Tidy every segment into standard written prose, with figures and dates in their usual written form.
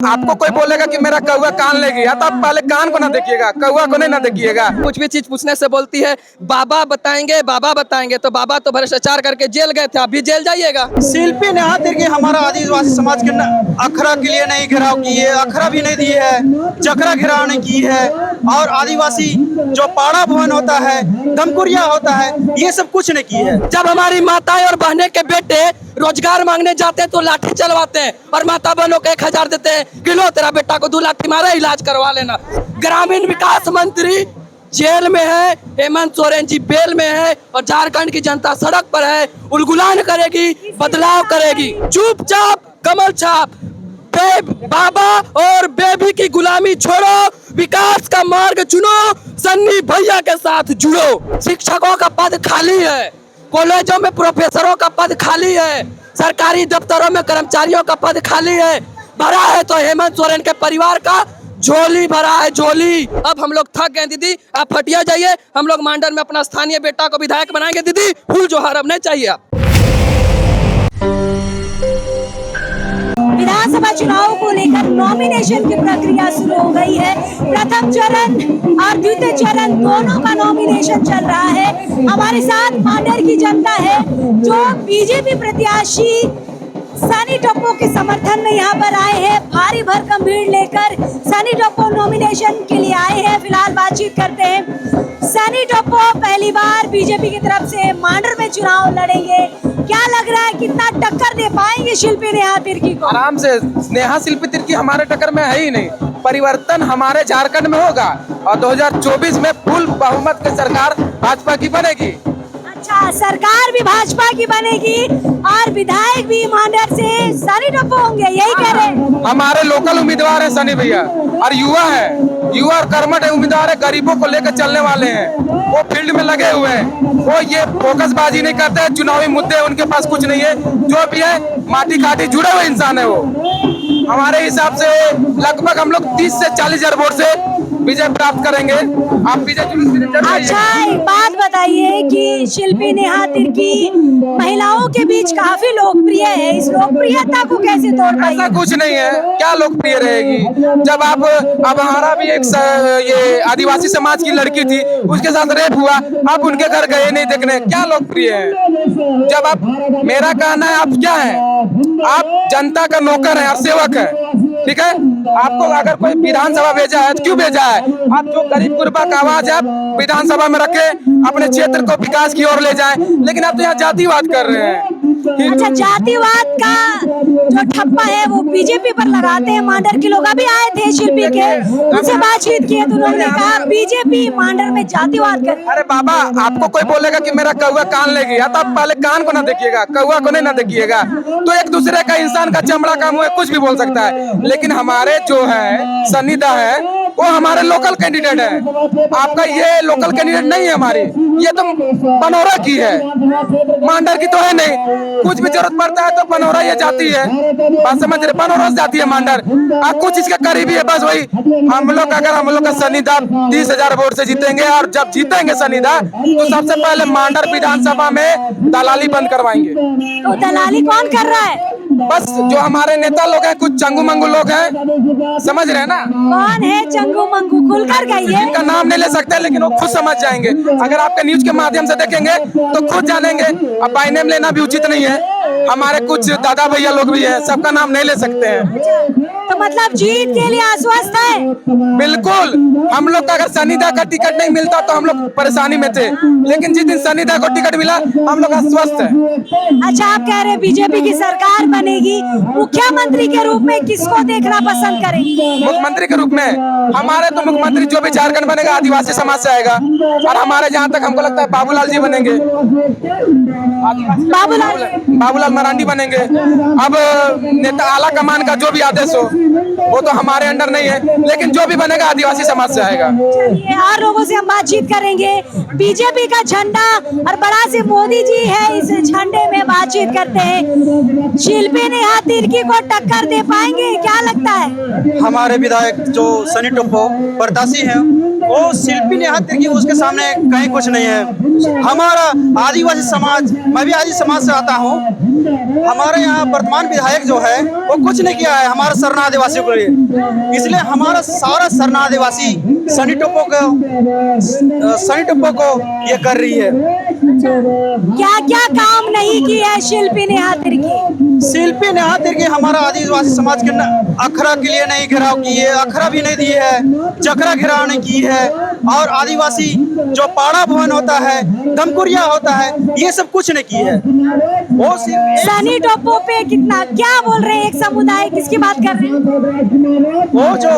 आपको कोई बोलेगा कि मेरा कौवा कान ले गया तो आप पहले कान को ना देखिएगा, कौवा को नहीं ना देखिएगा। कुछ भी चीज पूछने से बोलती है बाबा बताएंगे तो बाबा तो भ्रष्टाचार करके जेल गए थे, आप भी जेल जाइएगा। शिल्पी ने हाथ के हमारा आदिवासी समाज के अखरा के लिए नहीं घेराव की है, अखरा भी नहीं दी है, चक्रा घेराव नहीं की है, और आदिवासी जो पाड़ा भवन होता है, दमकुरिया होता है, ये सब कुछ नहीं की है। जब हमारी माताएं और बहनें के बेटे रोजगार मांगने जाते हैं तो लाठी चलवाते हैं और माता बहनों को 1000 देते हैं कि लो तेरा बेटा को 2 लाख मारा, इलाज करवा लेना। ग्रामीण विकास मंत्री जेल में है, हेमंत सोरेन जी बेल में है और झारखंड की जनता सड़क पर है, उलगुलान करेगी, बदलाव करेगी। चुपचाप कमल छाप, बाबा और बेबी की गुलामी छोड़ो, विकास का मार्ग चुनो, सन्नी भैया के साथ जुड़ो। शिक्षकों का पद खाली है, कॉलेजों में प्रोफेसरों का पद खाली है, सरकारी दफ्तरों में कर्मचारियों का पद खाली है। भरा है तो हेमंत सोरेन के परिवार का झोली भरा है, झोली। अब हम लोग थक गए दीदी, आप हटिया जाइए, हम लोग मांडर में अपना स्थानीय बेटा को विधायक बनाएंगे दीदी, फूल जोहार अब नहीं चाहिए। विधानसभा चुनाव को लेकर नॉमिनेशन की प्रक्रिया शुरू हो गई है। प्रथम चरण और द्वितीय चरण दोनों का नॉमिनेशन चल रहा है। हमारे साथ मांडर की जनता है जो बीजेपी प्रत्याशी सनी टप्पो के समर्थन में यहाँ पर आए हैं। भारी भरकम भीड़ लेकर सनी टप्पो नॉमिनेशन के लिए आए हैं। फिलहाल बातचीत करते हैं। सनी टप्पो पहली बार बीजेपी की तरफ से मांडर में चुनाव लड़ेंगे, क्या लग रहा है कितना टक्कर दे पाएंगे शिल्पी नेहा तिर्की को? आराम से, नेहा शिल्पी तिर्की हमारे टक्कर में है ही नहीं। परिवर्तन हमारे झारखंड में होगा और 2024 में फुल बहुमत की सरकार भाजपा की बनेगी। अच्छा, सरकार भी भाजपा की बनेगी और विधायक भी मांडर से सनी टप्पो होंगे, यही कह रहे हैं? हमारे लोकल उम्मीदवार है सनी भैया, और युवा है, युवा और कर्मठ उम्मीदवार है, गरीबों को लेकर चलने वाले हैं। वो फील्ड में लगे हुए हैं, वो ये फोकसबाजी नहीं करते हैं, चुनावी मुद्दे उनके पास कुछ नहीं है। जो भी है माटी काटी जुड़े हुए इंसान है वो। हमारे हिसाब से लगभग हम लोग 30 से 40 हजार वोट से विजय प्राप्त करेंगे। आप विजय अच्छा, एक बात बताइए कि शिल्पी नेहा तिर्की महिलाओं के बीच काफी लोकप्रिय है, इस लोकप्रियता को कैसे तोड़ पाएंगे? ऐसा कुछ नहीं है, क्या लोकप्रिय रहेगी? जब आप, अब हमारा भी एक ये आदिवासी समाज की लड़की थी, उसके साथ रेप हुआ, आप उनके घर गए नहीं देखने, क्या लोकप्रिय है? जब आप, मेरा कहना है आप क्या है, आप जनता का नौकर है और सेवक है, ठीक है? आपको अगर कोई विधानसभा भेजा है तो क्यों भेजा है? आप जो गरीब गुरबा का आवाज है आप विधानसभा में रखे, अपने क्षेत्र को विकास की ओर ले जाएं, लेकिन आप तो यहाँ जातिवाद कर रहे हैं। अच्छा, जातिवाद का जो ठप्पा है वो बीजेपी पर लगाते हैं मांडर के लोग। अभी आए थे शिल्पी के, उनसे बातचीत की तो उन्होंने कहा बीजेपी मांडर में जातिवाद कर। अरे बाबा, आपको कोई बोलेगा कि मेरा कौवा कान ले गया तो आप पहले कान को ना देखिएगा, कौवा को नहीं ना देखिएगा। तो एक दूसरे का, इंसान का चमड़ा का मुंह कुछ भी बोल सकता है, लेकिन हमारे जो है सनी दा है वो हमारे लोकल कैंडिडेट है। आपका ये लोकल कैंडिडेट नहीं है हमारी, ये तो बनौरा की है, मांडर की तो है नहीं। कुछ भी जरूरत पड़ता है तो बनौरा ये जाती है, बात समझ रहे? बनौरा जाती है मांडर, कुछ इसके करीबी है बस वही। हम लोग, अगर हम लोग का सनी दा 30 हजार वोट से जीतेंगे, और जब जीतेंगे सनी दा तो सबसे पहले मांडर विधानसभा में दलाली बंद करवाएंगे। तो दलाली कौन कर रहा है? बस जो हमारे नेता लोग हैं, कुछ चंगू मंगू लोग हैं, समझ रहे हैं ना? कौन है चंगू मंगू? खुलकर कहिए। इनका नाम नहीं ले सकते, लेकिन वो खुद समझ जाएंगे। अगर आपके न्यूज के माध्यम से देखेंगे तो खुद जानेंगे। अब बाय नेम लेना भी उचित नहीं है, हमारे कुछ दादा भैया लोग भी हैं, सबका नाम नहीं ले सकते हैं। तो मतलब जीत के लिए आश्वस्त है? बिल्कुल। हम लोग का अगर सनी दा का टिकट नहीं मिलता तो हम लोग परेशानी में थे, लेकिन जिस दिन सनी दा को टिकट मिला हम लोग आश्वस्त है। अच्छा, आप कह रहे हैं बीजेपी की सरकार बनेगी, मुख्यमंत्री के रूप में किसको देखना पसंद करेंगे? मुख्यमंत्री के रूप में हमारे तो मुख्यमंत्री जो भी झारखंड बनेगा आदिवासी समाज से आएगा, और हमारे जहाँ तक हमको लगता है बाबूलाल जी बनेंगे, बाबूलाल मरांडी बनेंगे। अब नेता आला कमान का जो भी आदेश हो वो तो हमारे अंडर नहीं है, लेकिन जो भी बनेगा आदिवासी समाज से आएगा। चलिए, और लोगों से हम बातचीत करेंगे। बीजेपी का झंडा और बड़ा से मोदी जी है, इस झंडे में बातचीत करते हैं। शिल्पी नेहा तिर्की को टक्कर दे पाएंगे, क्या लगता है? हमारे विधायक जो सनी टप्पो प्रत्याशी हैं, वो शिल्पी नेहा तिर्की उसके सामने कहीं कुछ नहीं है। हमारा आदिवासी समाज, मैं भी आदिवासी समाज से आता हूँ, हमारे यहाँ वर्तमान विधायक जो है वो कुछ नहीं किया है। हमारा शरणादेव आदिवासियों के लिए। इसलिए हमारा सारा सरना आदिवासी सनी टोपो को ये कर रही है। क्या क्या काम नहीं किया है शिल्पी नेहा तिर्की? शिल्पी नेहा तिर्की हमारा आदिवासी समाज के अखरा के लिए नहीं घेराव की है, अखरा भी नहीं दी है, जकरा घेराव नहीं की है। और आदिवासी जो पाड़ा भवन होता है, दमकुरिया होता है, ये सब कुछ नहीं की है। वो सनी टोपो पे कितना क्या बोल रहे हैं? एक समुदाय किसकी बात कर रहे हैं? वो जो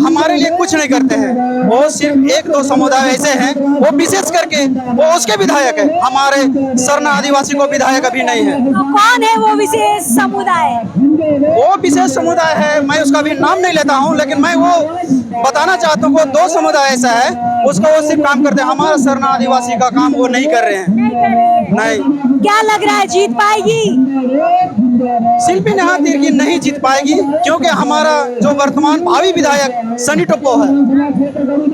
हमारे लिए कुछ नहीं करते हैं, वो सिर्फ एक दो समुदाय ऐसे हैं, वो विशेष करके वो उसके विधायक है, हमारे सरना आदिवासी को विधायक अभी नहीं है। तो कौन है वो विशेष समुदाय? वो विशेष समुदाय है, मैं उसका भी नाम नहीं लेता हूँ, लेकिन मैं वो बताना चाहता हूँ वो दो समुदाय ऐसा है, उसको वो सिर्फ काम करते हैं, हमारा सरना आदिवासी का काम वो नहीं कर रहे हैं। नहीं। क्या लग रहा है जीत पाएगी शिल्पी नेहा तिर्की? नहीं जीत पाएगी, क्योंकि हमारा जो वर्तमान भावी विधायक सनी टोपो है,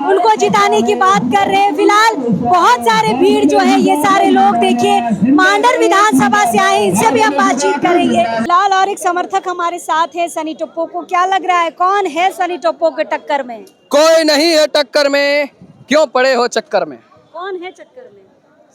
उनको जिताने की बात कर रहे हैं। फिलहाल बहुत सारे भीड़ जो है, ये सारे लोग देखिए मांडर विधानसभा से आए, इनसे भी हम बातचीत करेंगे। फिलहाल और एक समर्थक हमारे साथ है सनी टोपो को। क्या लग रहा है कौन है सनी टोपो के टक्कर में? कोई नहीं है टक्कर में, क्यों पड़े हो चक्कर में? कौन है चक्कर में?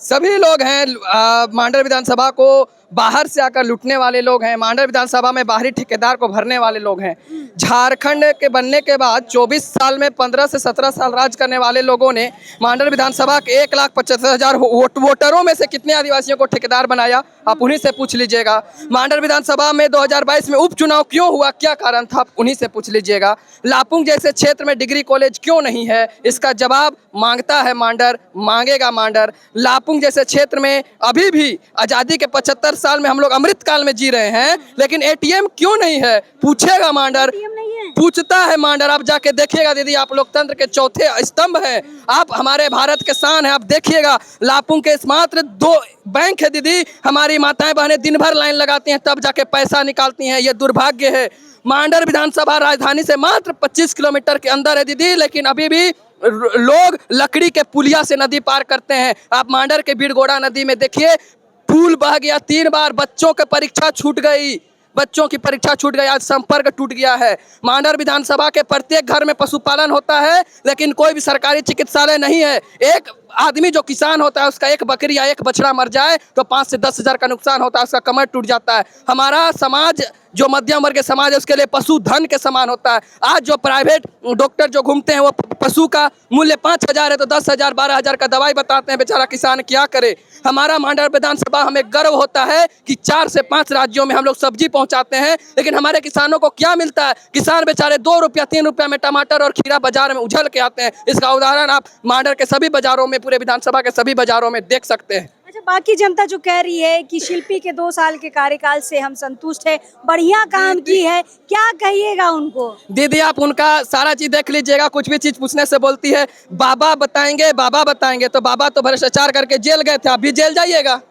सभी लोग हैं। मांडर विधानसभा को बाहर से आकर लूटने वाले लोग हैं, मांडर विधानसभा में बाहरी ठेकेदार को भरने वाले लोग हैं। झारखंड के बनने के बाद 24 साल में 15 से 17 साल राज करने वाले लोगों ने मांडर विधानसभा के 1,75,000 वोटरों में से कितने आदिवासियों को ठेकेदार बनाया, आप उन्हीं से पूछ लीजिएगा। मांडर विधानसभा में 2022 में उपचुनाव क्यों हुआ, क्या कारण था, आप उन्हीं से पूछ लीजिएगा। लापुंग जैसे क्षेत्र में डिग्री कॉलेज क्यों नहीं है, इसका जवाब मांगता है मांडर, मांगेगा मांडर। लापुंग जैसे क्षेत्र में अभी भी आज़ादी के 75 साल में हम लोग अमृतकाल में जी रहे हैं, लेकिन एटीएम क्यों नहीं है, पूछेगा मांडर, पूछता है मांडर। आप जाके देखिएगा दीदी, आप लोकतंत्र के चौथे स्तंभ हैं, आप हमारे भारत के शान है। आप देखिएगा लापुंग के मात्र 2 बैंक है दीदी, हमारी माताएं बहनें दिन भर लाइन लगाती हैं तब जाके पैसा निकालती हैं, ये दुर्भाग्य है। मांडर विधानसभा राजधानी से मात्र 25 किलोमीटर के अंदर है दीदी, लेकिन अभी भी लोग लकड़ी के पुलिया से नदी पार करते हैं। आप मांडर के बीड़गोड़ा नदी में देखिए, पुल बह गया 3 बार, बच्चों की परीक्षा छूट गई, बच्चों की परीक्षा छूट गई, आज संपर्क टूट गया है। मांडर विधानसभा के प्रत्येक घर में पशुपालन होता है, लेकिन कोई भी सरकारी चिकित्सालय नहीं है। एक आदमी जो किसान होता है, उसका एक बकरी या एक बछड़ा मर जाए तो 5 से 10 हज़ार का नुकसान होता है, उसका कमर टूट जाता है। हमारा समाज जो मध्यम वर्ग के समाज है, उसके लिए पशु धन के समान होता है। आज जो प्राइवेट डॉक्टर जो घूमते हैं, वो पशु का मूल्य 5,000 है तो 10,000 12,000 का दवाई बताते हैं, बेचारा किसान क्या करे। हमारा मांडर विधानसभा, हमें गर्व होता है कि 4 से 5 राज्यों में हम लोग सब्जी पहुंचाते हैं, लेकिन हमारे किसानों को क्या मिलता है? किसान बेचारे 2 रुपया 3 रुपया में टमाटर और खीरा बाजार में उछल के आते हैं। इसका उदाहरण आप मांडर के सभी बाजारों में, पूरे विधानसभा के सभी बाजारों में देख सकते हैं। अच्छा, बाकी जनता जो कह रही है कि शिल्पी के 2 साल के कार्यकाल से हम संतुष्ट है, बढ़िया काम की है, क्या कहिएगा उनको? दीदी आप उनका सारा चीज देख लीजिएगा, कुछ भी चीज पूछने से बोलती है बाबा बताएंगे, बाबा बताएंगे। तो बाबा तो भ्रष्टाचार करके जेल गए थे, आप भी जेल जाइएगा,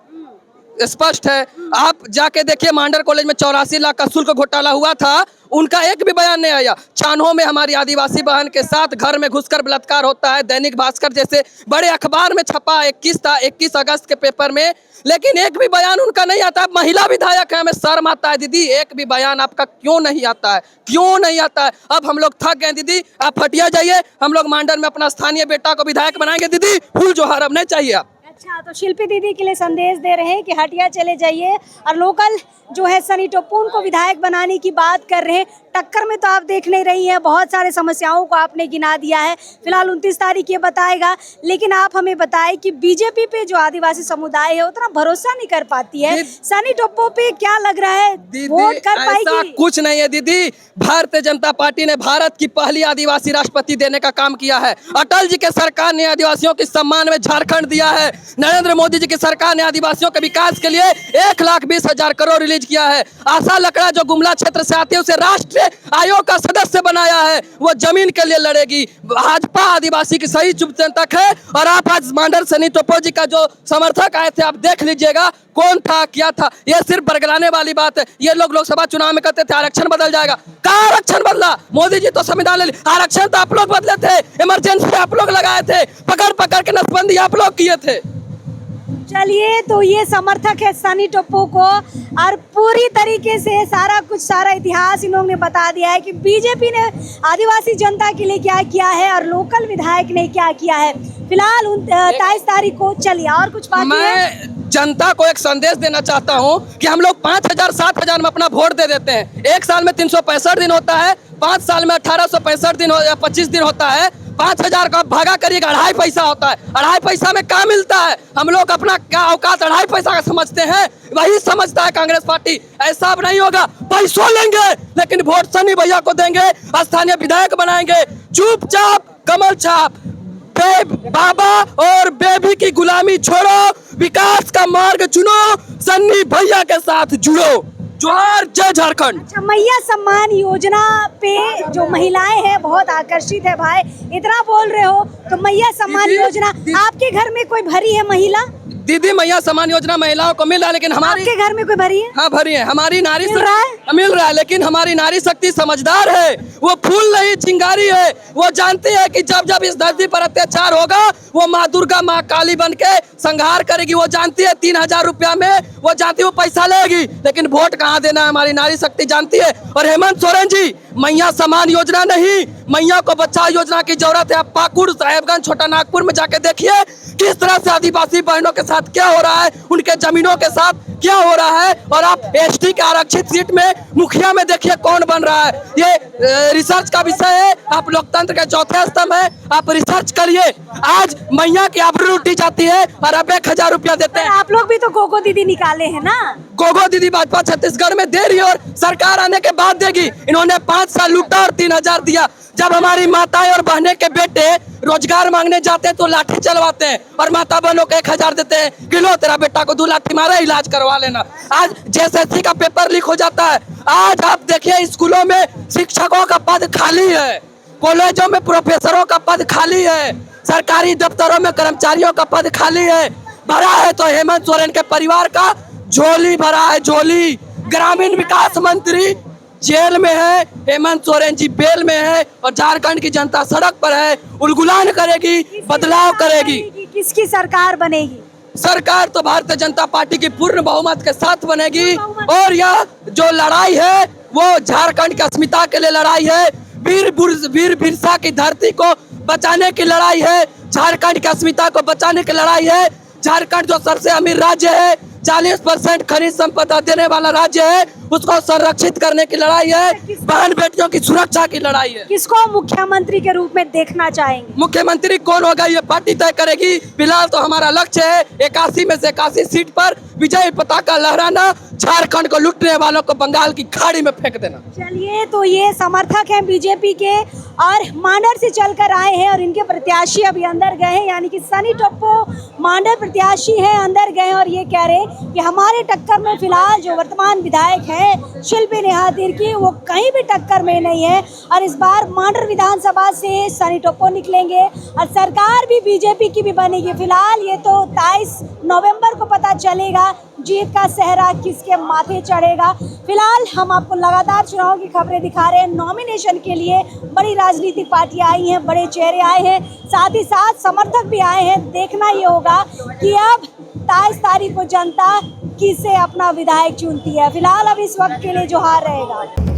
स्पष्ट है। आप जाके देखिए, मांडर कॉलेज में 84 लाख का शुल्क घोटाला हुआ था, उनका एक भी बयान नहीं आया। 96 में हमारी आदिवासी बहन के साथ घर में घुसकर बलात्कार होता है, दैनिक भास्कर जैसे बड़े अखबार में छपा, 21 अगस्त के पेपर में, लेकिन एक भी बयान उनका नहीं आता। महिला विधायक है, हमें शर्म आता है दीदी, एक भी बयान आपका क्यों नहीं आता है, क्यों नहीं आता है? अब हम लोग थक गए दीदी, आप हटिया जाइए, हम लोग मांडर में अपना स्थानीय बेटा को विधायक बनाएंगे दीदी, फूल जोहार अब नहीं चाहिए आप। अच्छा, तो शिल्पी दीदी के लिए संदेश दे रहे हैं कि हटिया चले जाइए, और लोकल जो है सनी टोपो को विधायक बनाने की बात कर रहे हैं। टक्कर में तो आप देख नहीं रही हैं, बहुत सारे समस्याओं को आपने गिना दिया है। फिलहाल 29 तारीख ये बताएगा, लेकिन आप हमें बताएं कि बीजेपी पे जो आदिवासी समुदाय है उतना भरोसा नहीं कर पाती है, सनी टोपो पे क्या लग रहा है, वोट कर पाएगी? कुछ नहीं है दीदी, भारतीय जनता पार्टी ने भारत की पहली आदिवासी राष्ट्रपति देने का काम किया है। अटल जी के सरकार ने आदिवासियों के सम्मान में झारखंड दिया है। नरेंद्र मोदी जी की सरकार ने आदिवासियों के विकास के लिए 1,20,000 करोड़ रिलीज किया है। आशा लकड़ा जो गुमला क्षेत्र से आती है, उसे राष्ट्रीय आयोग का सदस्य बनाया है, वो जमीन के लिए लड़ेगी। भाजपा आदिवासी की सही चिंतक है, और आप आज मांडर सनी टोपो जी का जो समर्थक आए थे, आप देख लीजिएगा कौन था, क्या था। ये सिर्फ बरगलाने वाली बात है। ये लोग लोकसभा चुनाव में कहते थे आरक्षण बदल जाएगा, कहाँ आरक्षण बदला? मोदी जी तो संविधान ले ली, आरक्षण तो आप लोग बदले थे, इमरजेंसी आप लोग लगाए थे, पकड़ पकड़ के नसबंदी आप लोग किए थे। चलिए, तो ये समर्थक है सनी टोप्पो को, और पूरी तरीके से सारा इतिहास इन लोगों ने बता दिया है कि बीजेपी ने आदिवासी जनता के लिए क्या किया है और लोकल विधायक ने क्या किया है। फिलहाल 23 तारीख को चलिए, और कुछ बात है? मैं जनता को एक संदेश देना चाहता हूं कि हम लोग 5,000 7,000 में अपना वोट दे देते हैं। एक साल में 365 दिन होता है, 5 साल में 1865 दिन या 25 दिन होता है। 5,000 का भागा करिएगा, 2.5 पैसा होता है। 2.5 पैसा में क्या मिलता है? हम लोग अपना क्या औकात 2.5 पैसा का समझते हैं, वही समझता है कांग्रेस पार्टी। ऐसा अब नहीं होगा, पैसों लेंगे लेकिन वोट सनी भैया को देंगे, स्थानीय विधायक बनाएंगे। चुपचाप कमल छाप, बाबा और बेबी की गुलामी छोड़ो, विकास का मार्ग चुनो, सन्नी भैया के साथ जुड़ो। जोहार, जय झारखंड। अच्छा, मैया सम्मान योजना पे जो महिलाएं हैं बहुत आकर्षित है। भाई इतना बोल रहे हो तो मैया सम्मान योजना आपके घर में कोई भरी है महिला? दीदी, मैया सम्मान योजना महिलाओं को मिल रहा है, लेकिन हमारे आपके घर में कोई भरी है? हाँ भरी है। हमारी नारी मिल रहा है? मिल रहा है, लेकिन हमारी नारी शक्ति समझदार है। वो फूल नहीं चिंगारी है। वो जानती है कि जब जब इस धरती पर अत्याचार होगा वो माँ दुर्गा, माँ काली बन के संहार करेगी। वो जानती है 3,000 रुपया में वो जानती है वो पैसा लेगी, लेकिन वोट कहाँ देना है हमारी नारी शक्ति जानती है। और हेमंत सोरेन जी, मैया सम्मान योजना नहीं, मैया को बचाओ योजना की जरूरत है। आप पाकुड़, साहेबगंज, छोटा नागपुर में जाके देखिए किस तरह से आदिवासी बहनों के साथ क्या हो रहा है, उनके जमीनों के साथ क्या हो रहा है। और आप एसटी के आरक्षित सीट में मुखिया में देखिए कौन बन रहा है। ये रिसर्च का विषय है, आप लोकतंत्र के चौथे स्तंभ है, आप रिसर्च करिए। आज मैया की आबरू लूटी जाती है और अब 1,000 रुपया देते हैं। आप लोग भी तो गोगो दीदी निकाले हैं ना? गोगो दीदी भाजपा छत्तीसगढ़ में दे रही है और सरकार आने के बाद देगी। इन्होंने 5 साल लूटा और 3,000 दिया। जब हमारी माताएं और बहनें के बेटे रोजगार मांगने जाते हैं तो लाठी चलवाते हैं और माता बहनों को 1,000 देते हैं कि लो तेरा बेटा को 2 लाठी मारा, इलाज करवा लेना। आज JSSC का पेपर लीक हो जाता है। आज आप देखिए स्कूलों में शिक्षकों का पद खाली है, कॉलेजों में प्रोफेसरों का पद खाली है, सरकारी दफ्तरों में कर्मचारियों का पद खाली है। भरा है तो हेमंत सोरेन के परिवार का झोली भरा है, झोली। ग्रामीण विकास मंत्री जेल में है, हेमंत सोरेन जी बेल में है और झारखंड की जनता सड़क पर है, उलगुलान करेगी, बदलाव करेगी। किसकी सरकार बनेगी? सरकार तो भारतीय जनता पार्टी की पूर्ण बहुमत के साथ बनेगी। और यह जो लड़ाई है वो झारखंड की अस्मिता के लिए लड़ाई है, वीर बिरसा की धरती को बचाने की लड़ाई है, झारखंड की अस्मिता को बचाने की लड़ाई है। झारखंड जो सबसे अमीर राज्य है, 40% खनिज संपदा देने वाला राज्य है, उसको संरक्षित करने की लड़ाई है, बहन बेटियों की सुरक्षा की लड़ाई है। किसको मुख्यमंत्री के रूप में देखना चाहेंगे? मुख्यमंत्री कौन होगा ये पार्टी तय करेगी। फिलहाल तो हमारा लक्ष्य है 81 में से 81 सीट पर विजय पताका लहराना, झारखंड को लूटने वालों को बंगाल की खाड़ी में फेंक देना। चलिए, तो ये समर्थक हैं बीजेपी के और मांडर से चलकर आए हैं और इनके प्रत्याशी अभी अंदर गए हैं, यानी कि सनी टोप्पो मांडर प्रत्याशी हैं, अंदर गए और ये कह रहे हैं कि हमारे टक्कर में फिलहाल जो वर्तमान विधायक है शिल्पी नेहा तिर्की वो कहीं भी टक्कर में नहीं है। और इस बार मांडर विधानसभा से सनी टोप्पो निकलेंगे और सरकार भी बीजेपी की भी बनेगी। फिलहाल ये तो 23 नवंबर को पता चलेगा जीत का सेहरा किसके माथे चढ़ेगा। फिलहाल हम आपको लगातार चुनाव की खबरें दिखा रहे हैं। नॉमिनेशन के लिए बड़ी राजनीतिक पार्टियां आई हैं, बड़े चेहरे आए हैं, साथ ही साथ समर्थक भी आए हैं। देखना ये होगा कि अब 23 तारीख को जनता किसे अपना विधायक चुनती है। फिलहाल अब इस वक्त के लिए जोहार रहेगा।